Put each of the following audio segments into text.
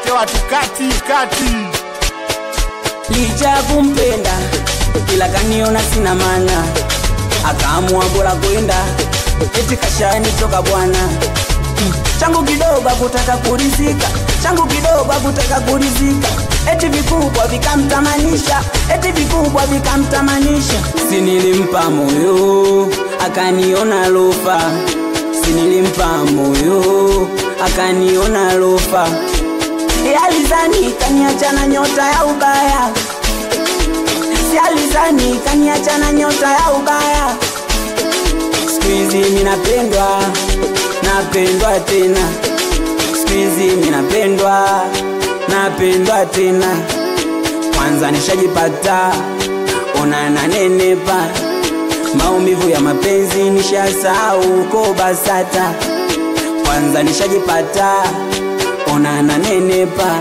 weke watu kati. Licha kumpenda ila kaniona sina maana, akaamua bora kwenda eti kashani toka bwana. Changu kidogo kutaka kurizika, changu kidogo kutaka kurizika, eti vikubwa vikamtamanisha, si nilimpa moyo akaniona lofa, si nilimpa moyo akaniona lofa. Alizani kaniacha na nyota ya ubaya, si alizani kaniacha na nyota ya ubaya. Squeezy mimi napendwa tena, Squeezy mimi napendwa tena. Kwanza nishajipata, ona nanenepa, maumivu ya mapenzi nishasahau uko BASATA. Kwanza nishajipata, ona nanenepa,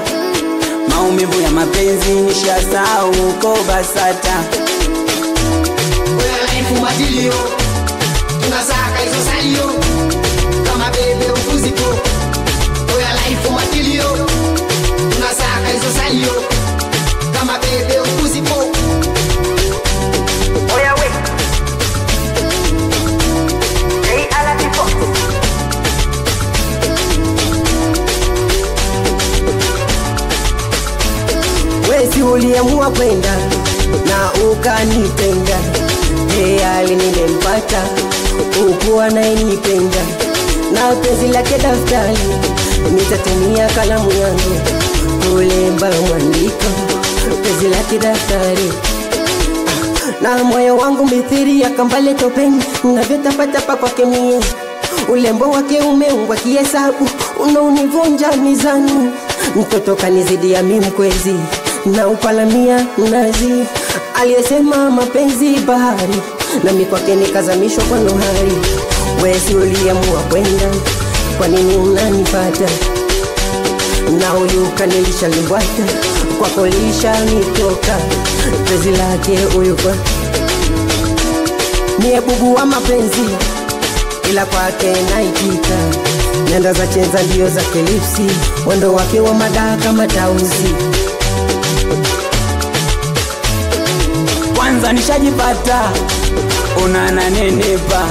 maumivu ya mapenzi nishasahau uko BASATA. Oya life matilio, tunasaka hizo salio, kama bebe ufuziko. Oya life matilio, tunasaka hizo salio, kama bebe ufuziko. Oya we hey ala tipo wezi uliamua kwenda na ukanipenda, hali nimempata ukuwa nayenipenda, na penzi lake daftari nitatumia kalamu yangu kulemba mwandiko, penzi lake daftari na moyo wangu mithiri ya kambale topeni, unavyotapatapa kwake mie, ulembo wake umeungwa kihesabu, unaunivunja mizani. Mtoto kanizidi ya mimkwezi na upalamia nazi, aliyesema mapenzi bahari, na mikwake nikazamishwa kwa nohari. Wezi uliamua kwenda, kwa nini unanipata? Na uyuka nilishalimbwata, kwa kolisha nitoka, pezi lake uyuka. Mie bubu wa mapenzi, ila kwake naitika, nenda za chenza ndio za kelipsi, wando wake wa madaka matauzi. Kwanza nishajipata, ona nanenepa,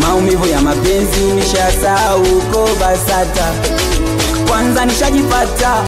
maumivu ya mapenzi nishasahau uko BASATA. Kwanza nishajipata,